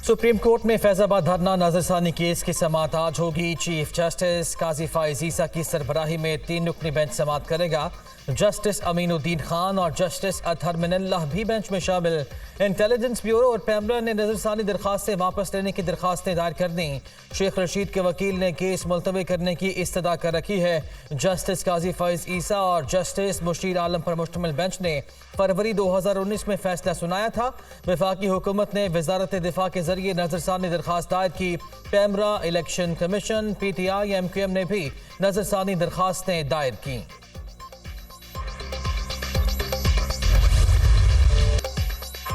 Supreme court में फैजाबाद धरना नजरसानी case की समाअत आज होगी। चीफ जस्टिस काजी फाइज ईसा की सरबराही में 3 रुकनी बेंच समाअत करेगा। जस्टिस अमीनुद्दीन खान और जस्टिस अतहर मिनल्लाह भी बेंच में शामिल। इंटेलिजेंस ब्यूरो और पैमरा ने नजरसानी दरखास्तें वापस लेने की दरखास्तें दायर कर दी। शेख रशीद के वकील ने केस मुलतवी करने की इस्तदा कर रखी है। जस्टिस काजी फाइज ईसा और जस्टिस मुशीर आलम पर मुश्तमिल बेंच ने फरवरी 2019 में फैसला सुनाया था। वफाकी हुकूमत ने वजारत दिफा के जरिए नजरसानी दरखास्त दायर की। PEMRA, election commission, PTI, MQM ने भी नजरसानी दरखास्तें दायर की।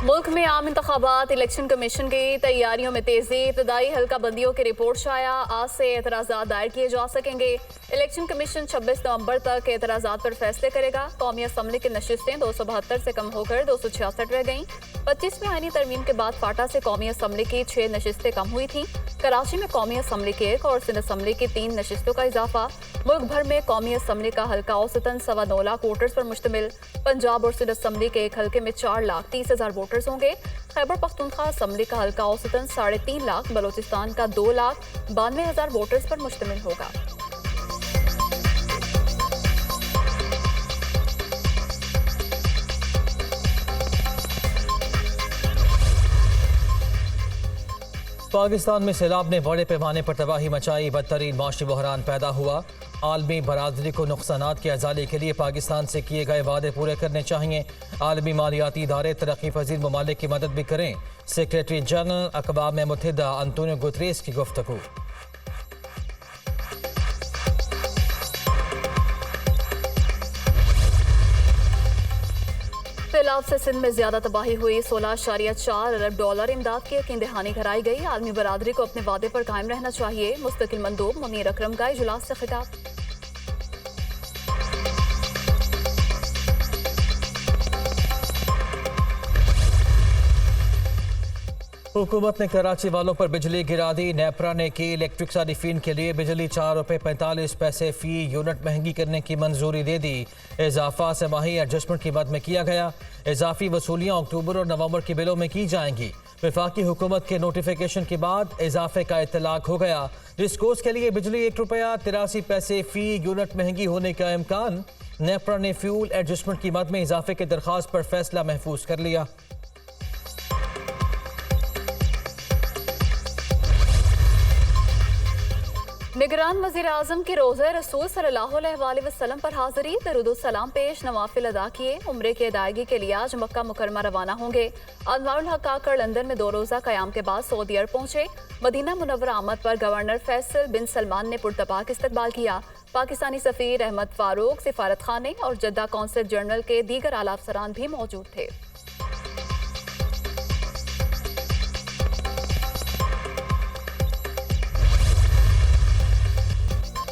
मुल्क में आम इंतखाबात, इलेक्शन कमीशन की तैयारियों में तेजी। इब्तदाई हल्का बंदियों की रिपोर्ट शाया। आज से एतराज़ात दायर किए जा सकेंगे। इलेक्शन कमीशन 26 नवंबर तक एतराज़ात पर फैसले करेगा। कौमी असम्बली की नशिस्तें 272 से कम होकर 266 रह गईं। 25वें आईनी तरमीम के बाद फाटा से कौमी असम्बली की 6 नशिस्तें कम हुई थीं। कराची में कौमी असम्बली की 1 और सिंध असम्बली की 3 नशिस्तों का इजाफा। मुल्क भर में कौमी असम्बली का हल्का औसतन 9.25 लाख वोटर्स पर मुश्तमिल। पंजाब और सिंध असम्बली के एक हल्के में 4,30,000 वोटर्स होंगे। खैबर पख्तूनख्वा असम्बली का हल्का औसतन 3.5 लाख, बलोचिस्तान का 2,92,000 वोटर्स पर मुश्तमिल होगा। पाकिस्तान में सैलाब ने बड़े पैमाने पर तबाही मचाई। बदतरीन माशी बहरान पैदा हुआ। आलमी बरादरी को नुकसानात के अजाले के लिए पाकिस्तान से किए गए वादे पूरे करने चाहिए। आलमी मालियाती इदारे तरक्की पजीर ममालिक की मदद भी करें। सेक्रेटरी जनरल अक़वाम मुत्तहिदा अंतोनियो गुतरेस की गुफ्तगू। सैलाब से सिंध में ज्यादा तबाही हुई। 16.4 अरब डॉलर इमदाद की यकीन दहानी कराई गई। आलमी बरादरी को अपने वादे पर कायम रहना चाहिए। मुस्तकिल मंदूब मुनीर अकरम का इजलास से खिताब। हुकूमत ने कराची वालों पर बिजली गिरा दी। नेपरा ने की इलेक्ट्रिक सारिफीन के लिए बिजली 4 रुपये 45 पैसे फी यूनिट महंगी करने की मंजूरी दे दी। इजाफा समाही एडजस्टमेंट की मद में किया गया। इजाफी वसूलियाँ अक्टूबर और नवंबर के बिलों में की जाएंगी। वफाकी हुकूमत के नोटिफिकेशन के बाद इजाफे का इतलाक हो गया। डिस्कोस के लिए बिजली 1 रुपया 83 पैसे फी यूनिट महंगी होने का इम्कान। नेपरा ने फ्यूल एडजस्टमेंट की मद में इजाफे की दरख्वास्त पर फैसला महफूज कर लिया। निगरान वज़ीर आज़म की रोज़े रसूल सल्लल्लाहु अलैहि वसल्लम पर हाज़िरी। दरूद सलाम पेश, नवाफिल अदा किए। उम्रे की अदायगी के लिए आज मक्का मुकरमा रवाना होंगे। अनवारुल हक आकर लंदन में 2 रोज़ा क़याम के बाद सऊदी अरब पहुंचे। मदीना मुनव्वरा आमद पर गवर्नर फैसल बिन सलमान ने पुरतपाक इस्तकबाल किया। पाकिस्तानी सफ़ीर अहमद फारूक, सिफारत खाने और जद्दा कौंसल जनरल के दीगर आला अफसरान भी मौजूद थे।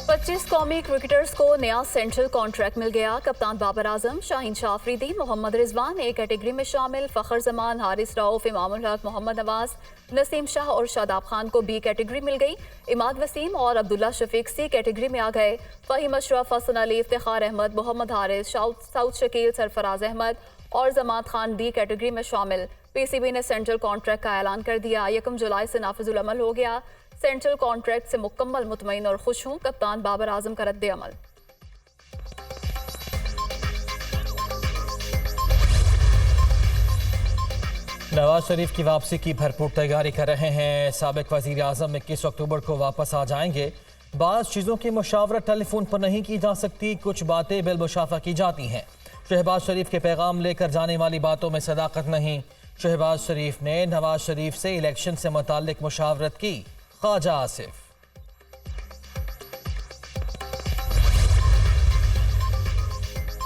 पच्चीस कौमी क्रिकेटर्स को नया सेंट्रल कॉन्ट्रैक्ट मिल गया। कप्तान बाबर आजम, शाहीन शाह अफरीदी, मोहम्मद रिजवान ए कैटेगरी में शामिल। फ़खर जमान, हारिस रऊफ, इमामुल हक, मोहम्मद नवाज, नसीम शाह और शादाब खान को B कैटेगरी मिल गई। इमाद वसीम और अब्दुल्ला शफीक C कैटेगरी में आ गए। फ़हीम अशरफ, हसन अली, इफ्तिखार अहमद, मोहम्मद हारिस, साउद शकील, सरफराज अहमद और जमात खान D कैटेगरी में शामिल। PCB ने सेंट्रल कॉन्ट्रैक्ट का ऐलान कर दिया। 1 जुलाई से नाफिजुल अमल हो गया। सेंट्रल कॉन्ट्रैक्ट से मुकम्मल मुतमईन और खुश हूँ। कप्तान बाबर आजम का रद्द अमल। नवाज शरीफ की वापसी की भरपूर तैयारी कर रहे हैं। साबिक वजीर आजम 21 अक्टूबर को वापस आ जाएंगे। बाज़ चीज़ों की मुशावरत टेलीफोन पर नहीं की जा सकती, कुछ बातें बिलमुशाफा की जाती हैं। शहबाज शरीफ के पैगाम लेकर जाने वाली बातों में सदाकत नहीं। शहबाज शरीफ ने नवाज शरीफ से इलेक्शन से मुताल्लिक मुशावरत की। ख्वाजा आसिफ।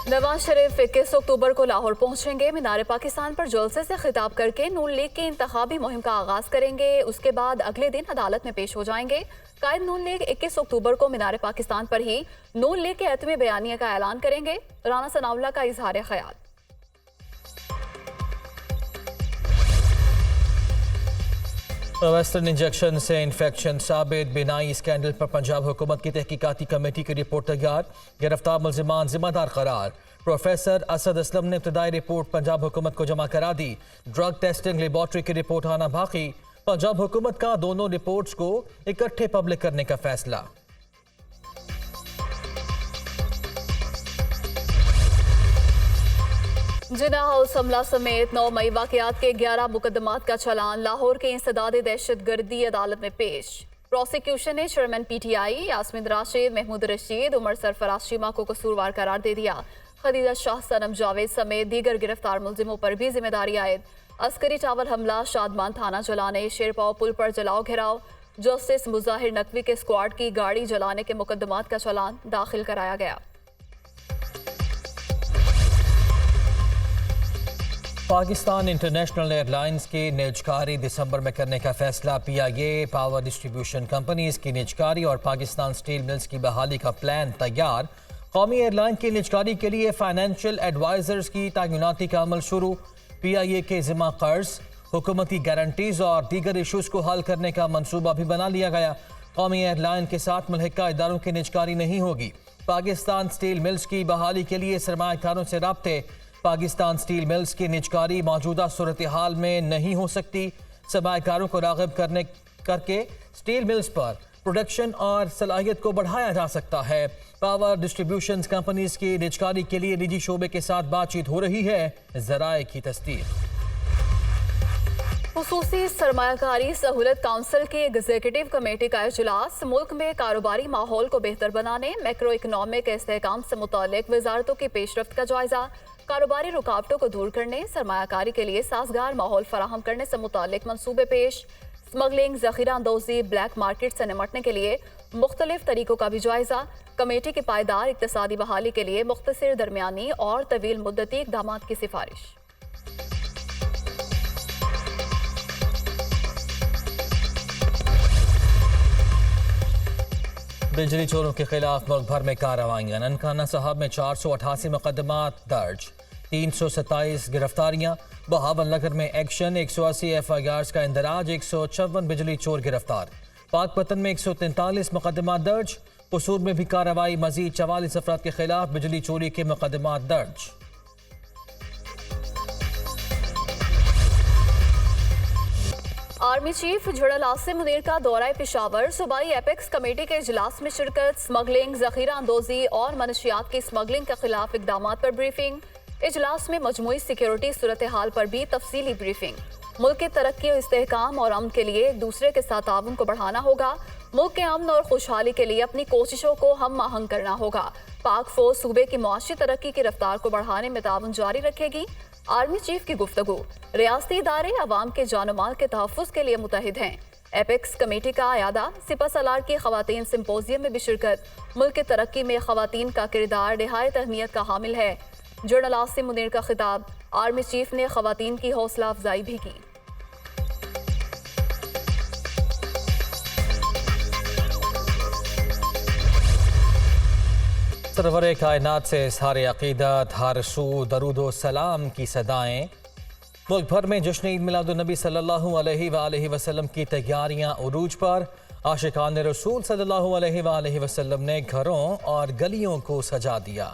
नवाज शरीफ 21 अक्टूबर को लाहौर पहुंचेंगे। मीनार पाकिस्तान पर जलसे से खिताब करके नून लीग की इंतखाबी मुहिम का आगाज करेंगे। उसके बाद अगले दिन अदालत में पेश हो जाएंगे। कायद नून लीग 21 अक्टूबर को मीनार पाकिस्तान पर ही नून लीग के एतमी बयानिया का ऐलान करेंगे। राना सनाउल्लाह का इजहार ख्याल। वेस्टर्न इंजेक्शन से इन्फेक्शन साबित। बिनाई स्कैंडल पर पंजाब हुकूमत की तहकीकाती कमेटी की रिपोर्ट तैयार। गिरफ्तार मुल्जिमान जिम्मेदार करार। प्रोफेसर असद असलम ने इब्तदाई रिपोर्ट पंजाब हुकूमत को जमा करा दी। ड्रग टेस्टिंग लेबॉर्ट्री की रिपोर्ट आना बाकी। पंजाब हुकूमत का दोनों रिपोर्ट्स को इकट्ठे पब्लिक करने का फैसला। जिना हाउस हमला समेत 9 मई वाकयात के 11 मुकदमात का चालान लाहौर के इंसदाद दहशतगर्दी अदालत में पेश। प्रोसिक्यूशन ने चेयरमैन PTI यास्मीन राशिद, महमूद रशीद, उमर सरफराज शीमा को कसूरवार करार दे दिया। खदीजा शाह, सनम जावेद समेत दीगर गिरफ्तार मुलजिमों पर भी जिम्मेदारी आयद। अस्करी टावर हमला, शादमान थाना जलाने, शेरपाव पुल पर जलाओ घेराव, जस्टिस मुजाहिर नकवी के स्क्वाड की गाड़ी जलाने के मुकदमात का चालान दाखिल कराया गया। पाकिस्तान इंटरनेशनल एयरलाइंस की निजकारी दिसंबर में करने का फैसला। PIA पावर डिस्ट्रीब्यूशन कंपनीज की निजकारी और पाकिस्तान स्टील मिल्स की बहाली का प्लान तैयार। कौमी एयरलाइन की निजकारी के लिए फाइनेंशियल एडवाइजर्स की तैनाती का अमल शुरू। PIA के जिम्मा कर्ज, हुकूमती गारंटीज और दीगर इशूज को हल करने का मनसूबा भी बना लिया गया। कौमी एयरलाइन के साथ मुल्हिका इदारों की निजकारी नहीं होगी। पाकिस्तान स्टील मिल्स की बहाली के लिए सरमायाकारों से राब्ते। पाकिस्तान स्टील मिल्स की निजकारी मौजूदा सूरत हाल में नहीं हो सकती। सरमायाकारों को राग़िब करके स्टील मिल्स पर प्रोडक्शन और सलाहियत को बढ़ाया जा सकता है। पावर डिस्ट्रीब्यूशन कंपनीज की निजकारी के लिए निजी शोबे के साथ बातचीत हो रही है, ज़राए की तस्दीक। खुसूसी सरमायाकारी सहूलत काउंसिल की एग्जीक्यूटिव कमेटी का इजलास। मुल्क में कारोबारी माहौल को बेहतर बनाने, मैक्रो इकनॉमिक इस्तेहकाम से मुतालिक वजारतों की पेशरफ्त का जायजा, कारोबारी रुकावटों को दूर करने, सरमायाकारी के लिए साजगार माहौल फराहम करने से मुतालिक मंसूबे पेश, स्मगलिंग, जखीरा अंदोजी, ब्लैक मार्केट से निमटने के लिए मुख्तलिफ तरीकों का भी जायजा। कमेटी की पायदार इक्तसादी बहाली के लिए मुख्तसर, दरमियानी और तवील मुद्दती इक़दाम की सिफारिश। बिजली चोरों के खिलाफ मुल्क भर में कार्रवाइयाँ। ननकाना साहब में 488 मुकदमात दर्ज, 327 गिरफ्तारियाँ। बहावल नगर में एक्शन, 180 FIRs का इंदराज, 156 बिजली चोर गिरफ्तार। पाकपतन में 143 मुकदमात दर्ज। कसूर में भी कार्रवाई, मजीद 44 अफराद के खिलाफ बिजली चोरी के मुकदमात दर्ज। Army chief general Asim Munir का दौरा पेशावर। सूबाई एपेक्स कमेटी के इजलास में शिरकत। स्मगलिंग, जखीरा अंदोजी और मनशियात की स्मगलिंग के खिलाफ इकदाम पर ब्रीफिंग। इजलास में मजमूई सिक्योरिटी सूरत हाल पर भी तफसीली ब्रीफिंग। मुल्क की तरक्की और इस्तेहकाम और अमन के लिए एक दूसरे के साथ ताउन को बढ़ाना होगा। मुल्क के अमन और खुशहाली के लिए अपनी कोशिशों को हम आहंग करना होगा। पाक फौज सूबे की मुआशी तरक्की की रफ्तार को बढ़ाने में ताउन जारी रखेगी। आर्मी चीफ की गुफ्तगू। रियासती इदारे अवाम के जानो माल के तहफ़्फ़ुज़ के लिए मुतहिद हैं। एपेक्स कमेटी का आयादा। सिपा सलार की ख़वातीन सिम्पोजियम में भी शिरकत। मुल्क की तरक्की में ख़वातीन का किरदार निहायत अहमियत का हामिल है। जनरल आसिम मुनीर का खिताब। आर्मी चीफ ने ख़वातीन की हौसला अफजाई भी की। सरवर कायनात से इज़हार अक़ीदत, हर सू दरूद सलाम की सदाएँ। मुल्क भर में जश्न ईद मिलादुन्नबी सल्लल्लाहु अलैहि वसल्लम की तैयारियां उरूज पर। आशिकान रसूल सल्लल्लाहु अलैहि वसल्लम ने घरों और गलियों को सजा दिया।